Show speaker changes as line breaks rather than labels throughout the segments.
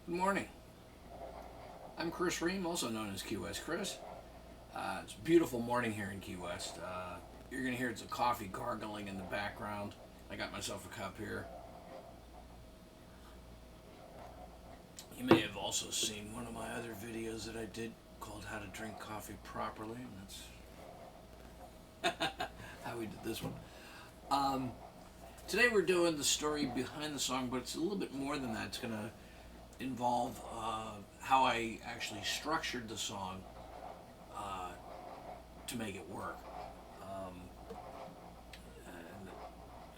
Good morning. I'm Chris Ream, also known as Key West Chris. It's a beautiful morning here in Key West. You're going to hear the coffee gargling in the background. I got myself a cup here. You may have also seen one of my other videos that I did called How to Drink Coffee Properly, and that's how we did this one. Today we're doing the story behind the song, but it's a little bit more than that. It's going to involve how I actually structured the song to make it work. And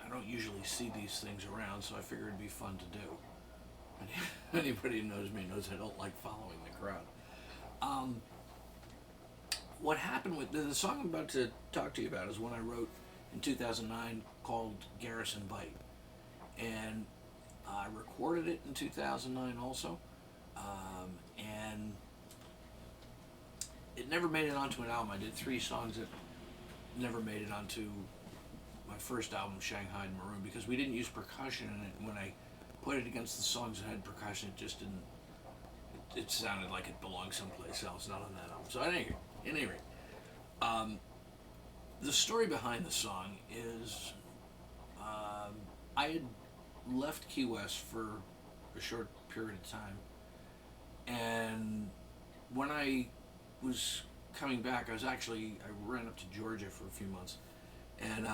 I don't usually see these things around, so I figured it'd be fun to do. Anybody who knows me knows I don't like following the crowd. What happened with the song I'm about to talk to you about is one I wrote in 2009 called Garrison Bight. And I recorded it in 2009 also. And it never made it onto an album. I did 3 songs that never made it onto my first album, Shanghai and Maroon, because we didn't use percussion in it. And when I put it against the songs that had percussion, it just didn't. It sounded like it belonged someplace else, not on that album. So at any rate, the story behind the song is I had left Key West for a short period of time, and when I was coming back, I ran up to Georgia for a few months, and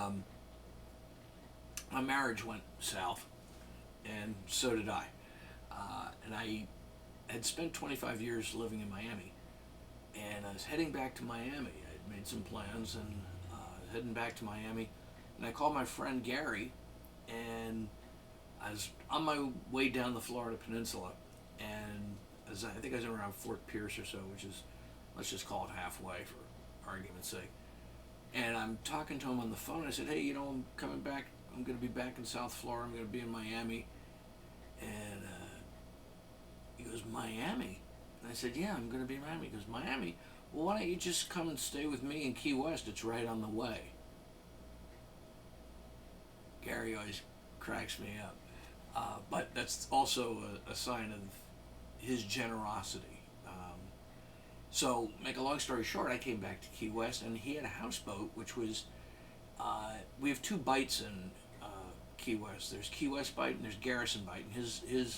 my marriage went south, and so did I. And I had spent 25 years living in Miami, and I was heading back to Miami. I had made some plans and heading back to Miami, and I called my friend Gary, and I was on my way down the Florida Peninsula, and I think I was around Fort Pierce or so, which is, let's just call it halfway for argument's sake. And I'm talking to him on the phone. I said, hey, I'm coming back. I'm going to be back in South Florida. I'm going to be in Miami. And he goes, Miami? And I said, yeah, I'm going to be in Miami. He goes, Miami? Well, why don't you just come and stay with me in Key West? It's right on the way. Gary always cracks me up. But that's also a sign of his generosity. So, make a long story short, I came back to Key West, and he had a houseboat, which was, we have 2 bights in Key West. There's Key West Bight and there's Garrison Bight. And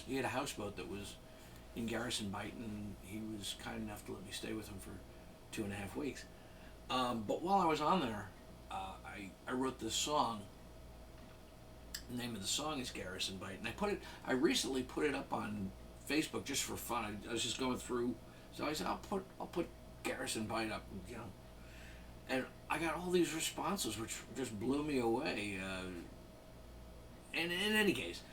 he had a houseboat that was in Garrison Bight, and he was kind enough to let me stay with him for 2.5 weeks. But while I was on there, I wrote this song. The name of the song is Garrison Bight, and I recently put it up on Facebook just for fun. I was just going through, so I said I'll put Garrison Bight up, and I got all these responses which just blew me away. And in any case,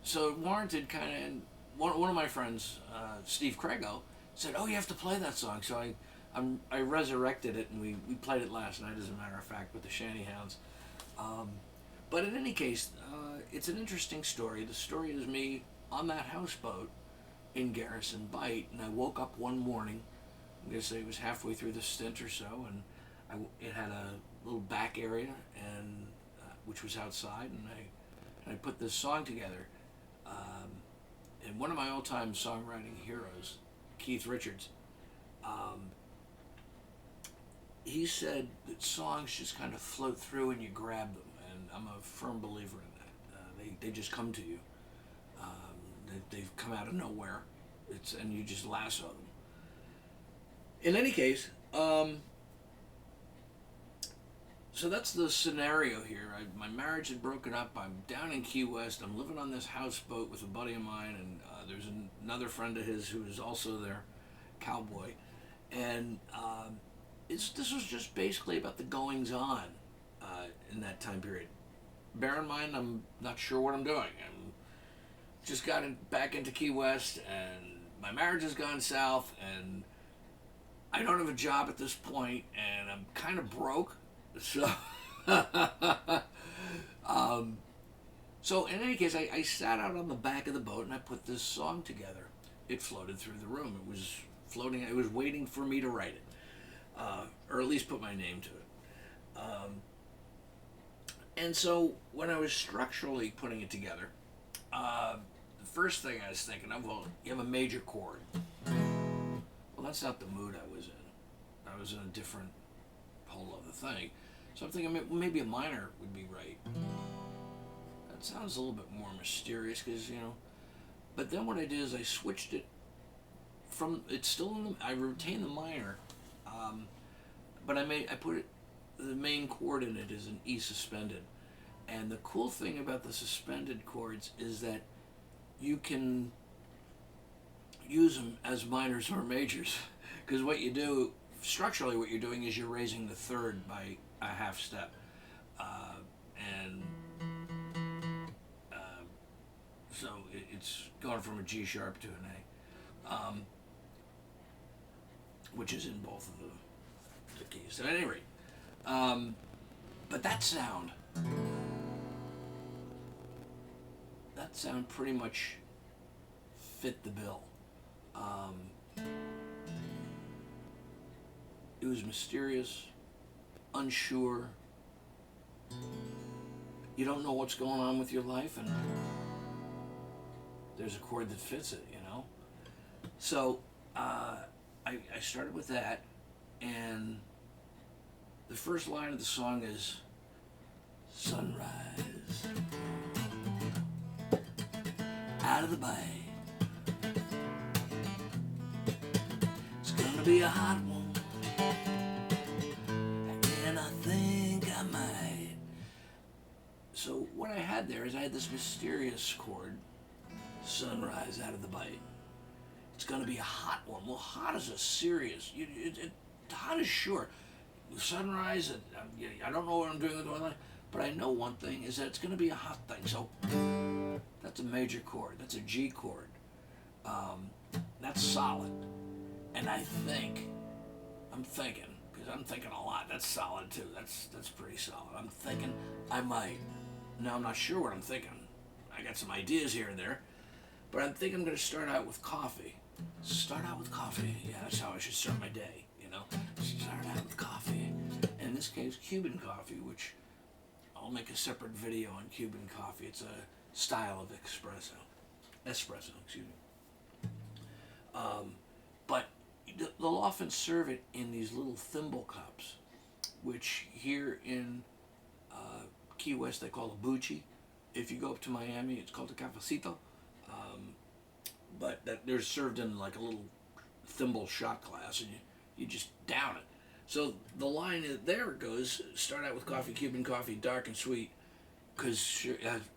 so it warranted kind of one of my friends, Steve Craigo, said, "Oh, you have to play that song." So I resurrected it, and we played it last night, as a matter of fact, with the Shanty Hounds. But in any case, it's an interesting story. The story is me on that houseboat in Garrison Bight, and I woke up one morning. I'm going to say it was halfway through the stint or so, and it had a little back area, and which was outside, and I put this song together. And one of my all-time songwriting heroes, Keith Richards, he said that songs just kind of float through and you grab them. And I'm a firm believer in that. They just come to you. They've come out of nowhere. And you just lasso them. In any case, so that's the scenario here. My marriage had broken up. I'm down in Key West. I'm living on this houseboat with a buddy of mine, and there's another friend of his who is also there, cowboy. And this was just basically about the goings on in that time period. Bear in mind, I'm not sure what I'm doing. I'm just got back into Key West, and my marriage has gone south, and I don't have a job at this point, and I'm kind of broke. So, so in any case, I sat out on the back of the boat, and I put this song together. It floated through the room. It was floating. It was waiting for me to write it, or at least put my name to it. And so when I was structurally putting it together, the first thing I was thinking of, well, you have a major chord. Well, that's not the mood I was in. I was in a different whole other thing. So I'm thinking maybe a minor would be right. That sounds a little bit more mysterious because, But then what I did is I switched it from, it's still in the, I retained the minor, but I put it, the main chord in it is an E suspended. And the cool thing about the suspended chords is that you can use them as minors or majors. Because what you do, structurally what you're doing is you're raising the third by a half step. And so it's going from a G sharp to an A, which is in both of the keys. At any rate, but that sound pretty much fit the bill. It was mysterious, unsure. You don't know what's going on with your life, and there's a chord that fits it, So I started with that, and the first line of the song is sunrise out of the bay. It's gonna be a hot one, and I think I might. So what I had there is I had this mysterious chord, sunrise out of the bite. It's gonna be a hot one. Well, hot is a serious. Hot is sure. Sunrise. I don't know what I'm doing with my life, but I know one thing is that it's gonna be a hot thing. So that's a major chord. That's a G chord. That's solid. And I'm thinking, because I'm thinking a lot. That's solid too. That's pretty solid. I'm thinking I might. Now I'm not sure what I'm thinking. I got some ideas here and there, but I think I'm going to start out with coffee. Start out with coffee. Yeah, that's how I should start my day. Start out with coffee. And in this case, Cuban coffee, which I'll make a separate video on Cuban coffee. It's a style of espresso, excuse me. But they'll often serve it in these little thimble cups, which here in Key West they call a bucci. If you go up to Miami, it's called a cafecito. But they're served in like a little thimble shot glass, and you just down it. So the line there goes: start out with coffee, Cuban coffee, dark and sweet, because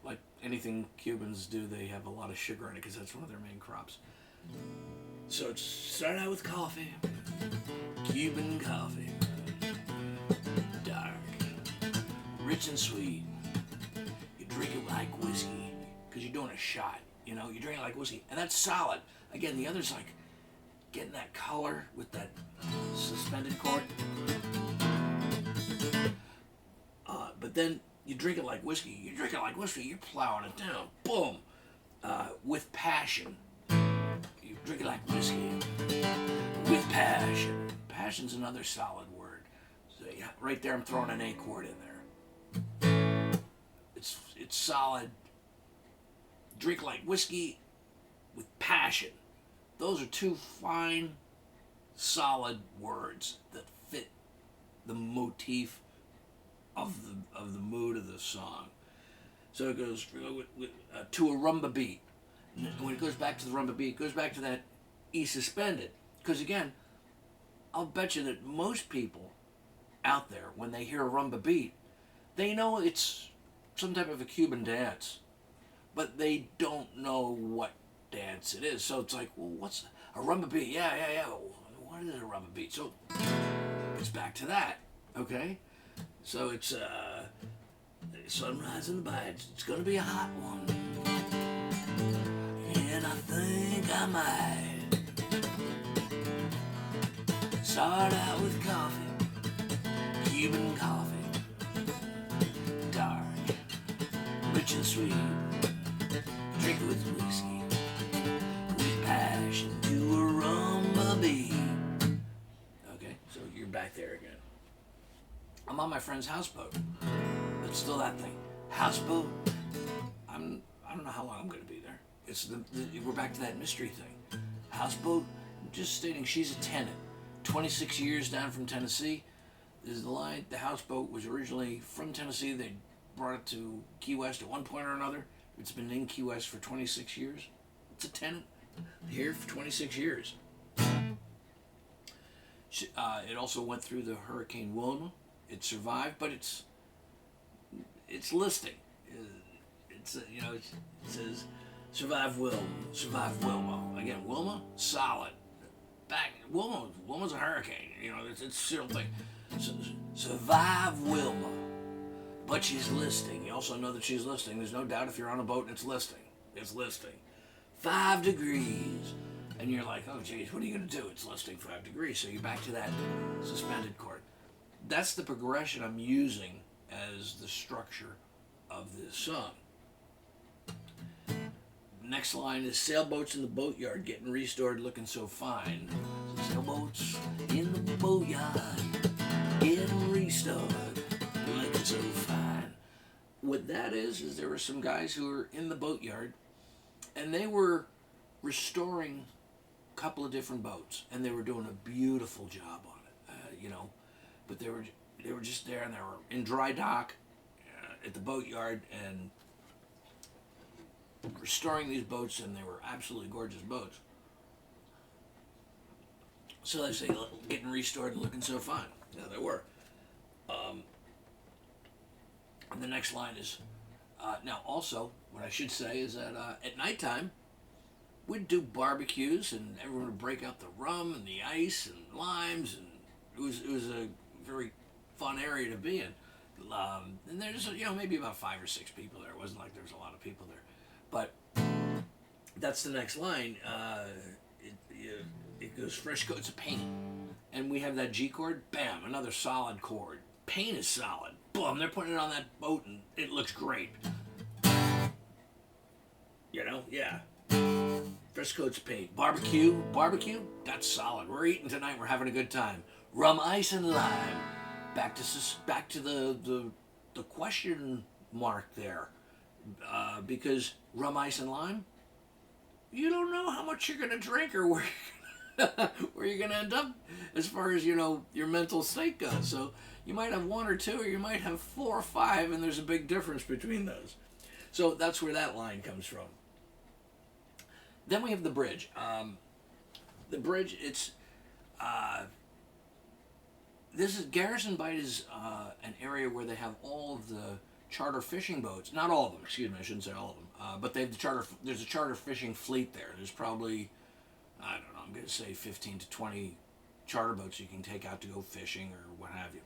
like anything Cubans do, they have a lot of sugar in it because that's one of their main crops. So it's start out with coffee, Cuban coffee, dark, rich and sweet. You drink it like whiskey because you're doing a shot. You drink it like whiskey, and that's solid. Again, the other's like getting that color with that suspended chord. But then you drink it like whiskey. You drink it like whiskey. You're plowing it down. Boom. With passion. You drink it like whiskey. With passion. Passion's another solid word. So yeah, right there, I'm throwing an A chord in there. It's solid. Drink like whiskey with passion. Those are two fine, solid words that fit the motif of the mood of the song. So it goes to a rumba beat. And when it goes back to the rumba beat, it goes back to that E suspended. Because again, I'll bet you that most people out there, when they hear a rumba beat, they know it's some type of a Cuban dance, but they don't know what dance it is. So it's like, well, what's a rumba beat? Yeah. What is a rumba beat? So it's back to that, okay? So it's sunrise in the Bight. It's gonna be a hot one, and I think I might start out with coffee, Cuban coffee, dark, rich and sweet. Drink it with whiskey, with passion, to a rumba beat. Okay, so you're back there again. I'm on my friend's houseboat. It's still that thing. Houseboat. I don't know how long I'm going to be there. We're back to that mystery thing. Houseboat, just stating she's a tenant. 26 years down from Tennessee. This is the line. The houseboat was originally from Tennessee. They brought it to Key West at one point or another. It's been in Key West for 26 years. It's a tenant here for 26 years. It also went through the Hurricane Wilma. It survived, but it's listing. It says survive Wilma. Again, Wilma solid. Wilma's a hurricane. It's a still thing. Survive Wilma, but she's listing. You also know that she's listing. There's no doubt if you're on a boat and it's listing. It's listing. 5 degrees. And you're like, oh, geez, what are you going to do? It's listing 5 degrees. So you're back to that suspended cord. That's the progression I'm using as the structure of this song. Next line is sailboats in the boatyard getting restored looking so fine. Sailboats in the boatyard getting restored looking so fine. What that is there were some guys who were in the boatyard and they were restoring a couple of different boats and they were doing a beautiful job on it, but they were just there and they were in dry dock at the boatyard and restoring these boats, and they were absolutely gorgeous boats. So they say getting restored and looking so fine. Yeah, they were. And the next line is now also what I should say is that at nighttime we'd do barbecues and everyone would break out the rum and the ice and limes, and it was a very fun area to be in. And there's maybe about 5 or 6 people there. It wasn't like there was a lot of people there. But that's the next line. It goes fresh coats of paint. And we have that G chord. Bam, another solid chord. Paint is solid. Boom, they're putting it on that boat and it looks great. Yeah. Fresh coats of paint. Barbecue, that's solid. We're eating tonight, we're having a good time. Rum, ice, and lime. Back to the question mark there. Because rum, ice, and lime, you don't know how much you're going to drink or where you're going to end up as far as, your mental state goes. So you might have 1 or 2, or you might have 4 or 5, and there's a big difference between those. So that's where that line comes from. Then we have the bridge. The bridge, this is Garrison Bight is an area where they have all of the charter fishing boats. Not all of them, excuse me, I shouldn't say all of them. But they have there's a charter fishing fleet there. There's probably, I don't know, I'm going to say 15 to 20 charter boats you can take out to go fishing or what have you.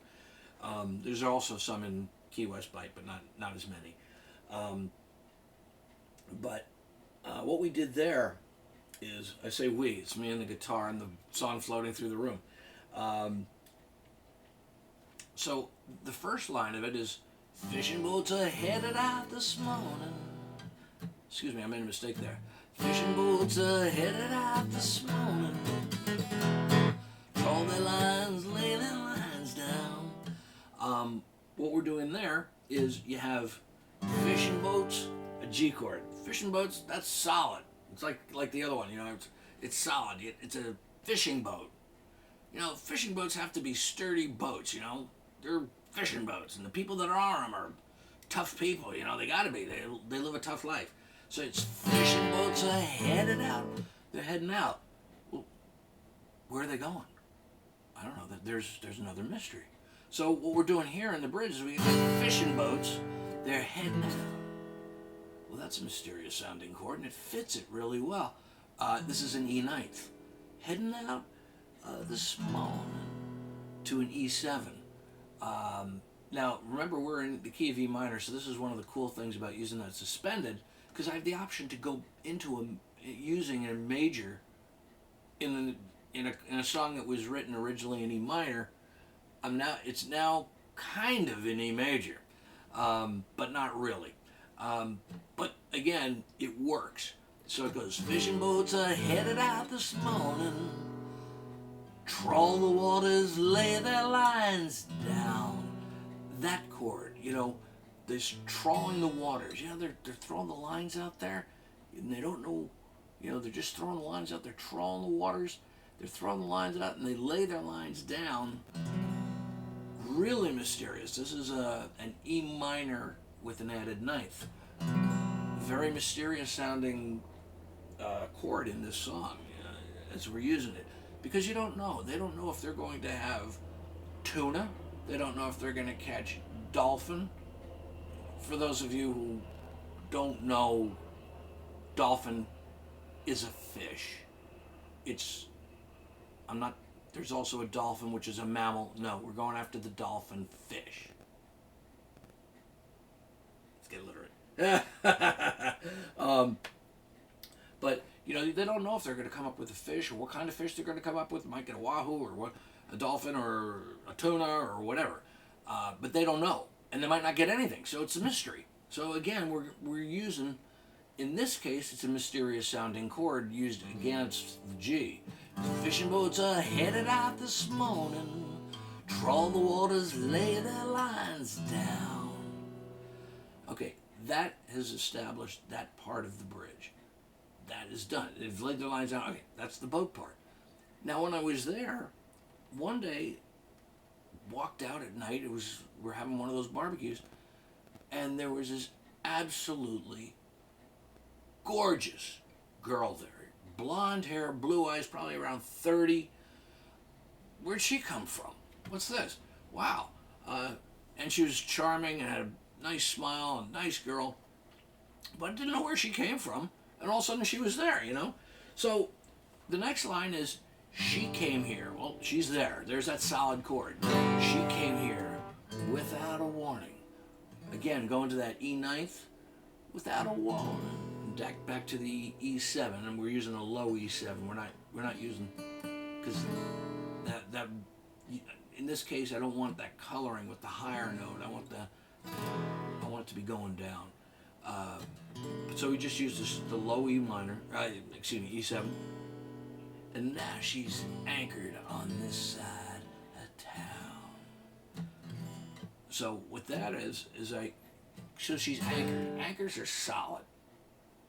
There's also some in Key West Bight, but not as many. But what we did there is, I say we, it's me and the guitar and the song floating through the room. So the first line of it is, fishing boats are headed out this morning. Excuse me, I made a mistake there. Fishing boats are headed out this morning. Draw their lines, lay their lines down. What we're doing there is you have fishing boats, a G chord. Fishing boats, that's solid. It's like the other one, it's solid. It's a fishing boat. Fishing boats have to be sturdy boats, They're fishing boats, and the people that are on them are tough people, they gotta be. They live a tough life. So it's fishing boats are headed out. They're heading out. Well, where are they going? I don't know. There's another mystery. So what we're doing here in the bridge is we have fishing boats. They're heading out. Well, that's a mysterious sounding chord, and it fits it really well. This is an E ninth. Heading out this morning to an E7. Now, remember, we're in the key of E minor, so this is one of the cool things about using that suspended, because I have the option to go into using a major in a song that was written originally in E minor. It's now kind of in E major, but not really. But again, it works. So it goes, fishing boats are headed out this morning. Trawl the waters, lay their lines down. That chord, this trawling the waters. They're throwing the lines out there. and they don't know, they're just throwing the lines out, they're trolling the waters, they're throwing the lines out, and they lay their lines down. Really mysterious. This is an E minor with an added ninth. Very mysterious sounding chord in this song as we're using it. Because you don't know. They don't know if they're going to have tuna. They don't know if they're going to catch dolphin. For those of you who don't know, dolphin is a fish. I'm not, there's also a dolphin, which is a mammal. No, we're going after the dolphin fish. Let's get illiterate. But, they don't know if they're going to come up with a fish or what kind of fish they're going to come up with. Might get a wahoo or what, a dolphin or a tuna or whatever. But they don't know. And they might not get anything. So it's a mystery. So again, we're using, in this case, it's a mysterious sounding chord used against the G. Fishing boats are headed out this morning. Trawl the waters, lay their lines down. Okay, that has established that part of the bridge. That is done. They've laid their lines down. Okay, that's the boat part. Now, when I was there, one day, walked out at night. We're having one of those barbecues, and there was this absolutely gorgeous girl there. Blonde hair, blue eyes, probably around 30. Where'd she come from? What's this? Wow. And she was charming and had a nice smile, a nice girl. But I didn't know where she came from. And all of a sudden she was there, So the next line is, she came here. Well, she's there. There's that solid chord. She came here without a warning. Again, going to that E ninth, without a warning. Back to the E7, and we're using a low E7. We're not using, because that in this case I don't want that coloring with the higher note. I want it to be going down. So we just used the low E minor, E7, and now she's anchored on this side of town. So what that is so she's anchored. Anchors are solid.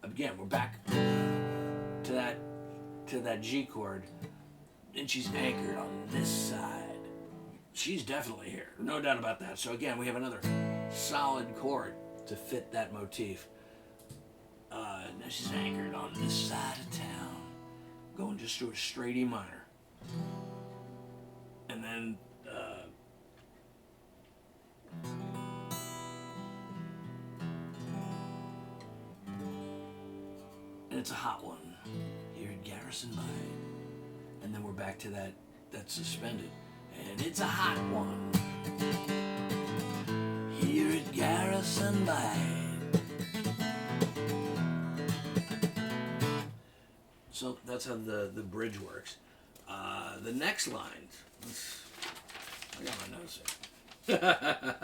Again, we're back to that G chord, and she's anchored on this side. She's definitely here, no doubt about that. So again, we have another solid chord to fit that motif. Now she's anchored on this side of town, going just to a straight E minor, and then and it's a hot one here at Garrison Bight. And then we're back to that suspended. And it's a hot one here at Garrison Bight. So that's how the bridge works. The next line, I got my notes here.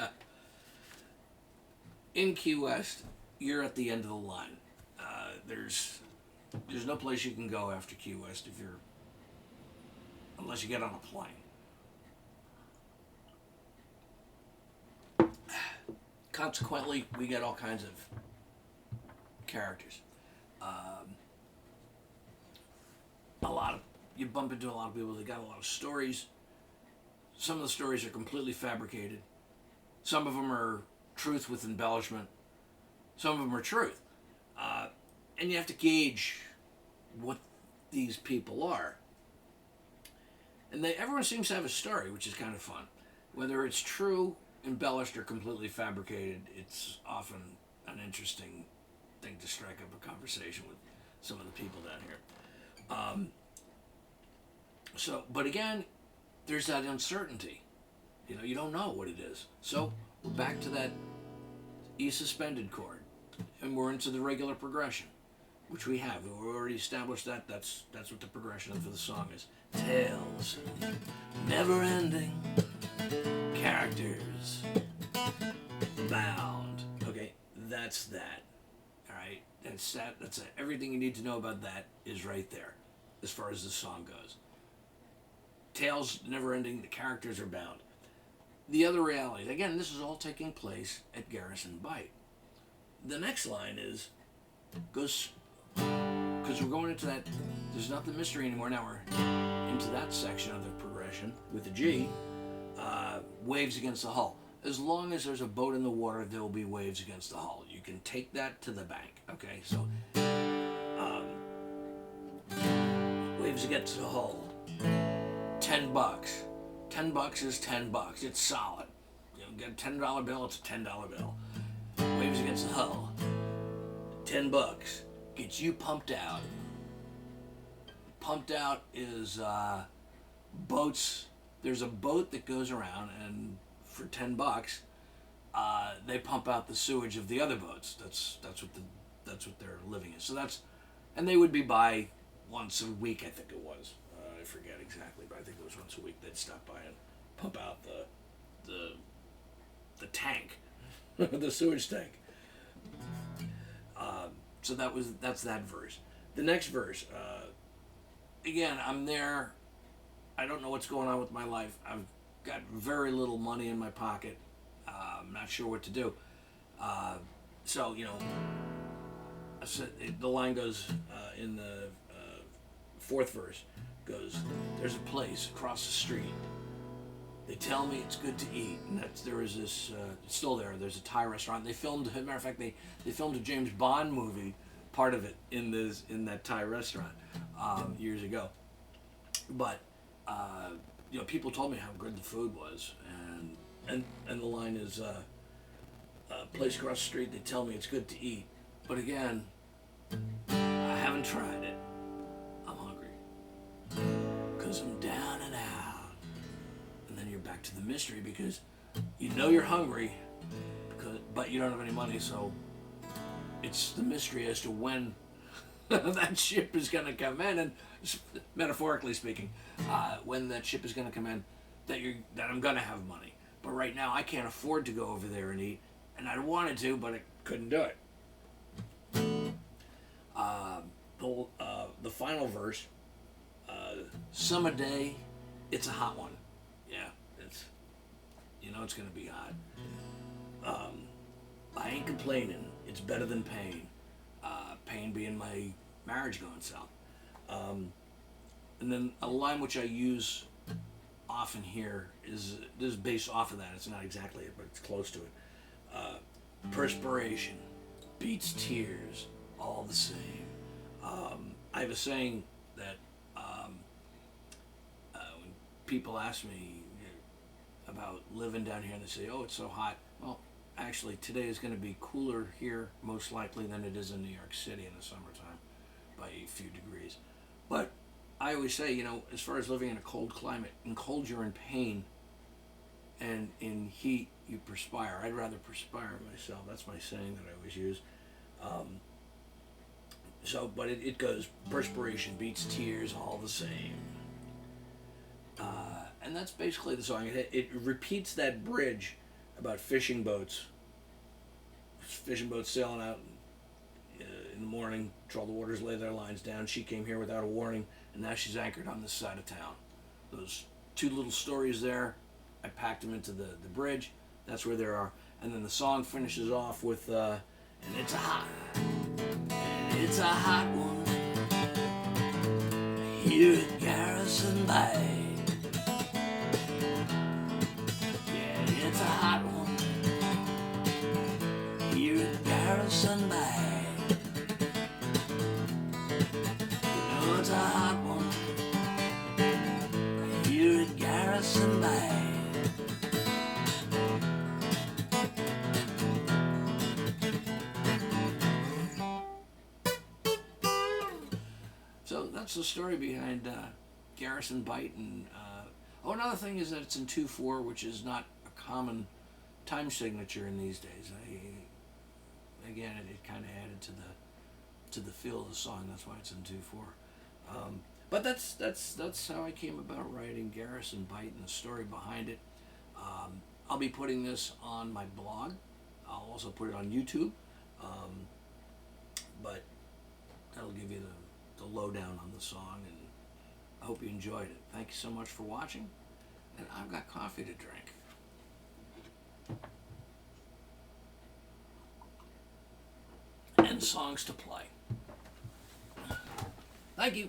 In Key West, you're at the end of the line. There's no place you can go after Key West unless you get on a plane. Consequently, we get all kinds of characters. You bump into a lot of people that got a lot of stories. Some of the stories are completely fabricated. Some of them are truth with embellishment. Some of them are truth. And you have to gauge what these people are. And everyone seems to have a story, which is kind of fun. Whether it's true, embellished, or completely fabricated, it's often an interesting thing to strike up a conversation with some of the people down here. But again, there's that uncertainty. You don't know what it is. So we're back to that E suspended chord, and we're into the regular progression, which we have. We already established that. That's what the progression for the song is. Tales, never-ending characters, bound. Okay, that's that. All right, that's that. That's it. Everything you need to know about that is right there, as far as the song goes. Tales, never-ending. The characters are bound. The other reality. Again, this is all taking place at Garrison Bight. The next line goes because we're going into that. There's not the mystery anymore. Now we're into that section of the progression with the G. Waves against the hull. As long as there's a boat in the water, there will be waves against the hull. You can take that to the bank. Okay, so waves against the hull. $10. $10 is $10. It's solid. You know, get a $10 bill. It's a $10 bill. Waves against the hull. $10 gets you pumped out. Pumped out is boats. There's a boat that goes around, and for $10, they pump out the sewage of the other boats. That's what their living is. So and they would be by once a week, I think it was. I forget exactly, but I think it was once a week. They'd stop by and pump out the tank, the sewage tank. So that's that verse. The next verse. Again, I'm there. I don't know what's going on with my life. I've got very little money in my pocket. I'm not sure what to do. So, the line goes in the fourth verse, goes, there's a place across the street. They tell me it's good to eat. And there is this, it's still there. There's a Thai restaurant. They filmed, as a matter of fact, they filmed a James Bond movie, part of it, in that Thai restaurant years ago. But people told me how good the food was, and the line is, a place across the street. They tell me it's good to eat, but again, I haven't tried it. I'm hungry because I'm down and out. And then you're back to the mystery because you're hungry, but you don't have any money, so it's the mystery as to when that ship is going to come in, and metaphorically speaking, when that ship is going to come in, that I'm going to have money. But right now, I can't afford to go over there and eat, and I wanted to, but I couldn't do it. The final verse, summer day, it's a hot one. Yeah, it's going to be hot. I ain't complaining. It's better than pain. Pain being my marriage going south. And then a line which I use often here is based off of that. It's not exactly it, but it's close to it. Perspiration beats tears all the same. I have a saying that when people ask me about living down here and they say, oh, it's so hot. Well, actually, today is going to be cooler here, most likely, than it is in New York City in the summertime by a few degrees. But I always say, as far as living in a cold climate, in cold you're in pain, and in heat you perspire. I'd rather perspire myself. That's my saying that I always use. But it goes, perspiration beats tears all the same. And that's basically the song. It repeats that bridge about fishing boats sailing out in the morning, troll the waters, lay their lines down. She came here without a warning, and now she's anchored on this side of town. Those two little stories there, I packed them into the bridge. That's where they are. And then the song finishes off with, and it's a hot one here at Garrison Bight. Yeah, it's a hot one here at Garrison Bight. It's a hot one here at Garrison Bight. So that's the story behind Garrison Bight. And another thing is that it's in 2/4, which is not a common time signature in these days. It kind of added to the feel of the song. That's why it's in 2/4. But that's how I came about writing Garrison Bight and the story behind it. I'll be putting this on my blog. I'll also put it on YouTube. But that'll give you the lowdown on the song, and I hope you enjoyed it. Thank you so much for watching, and I've got coffee to drink. And songs to play. Thank you.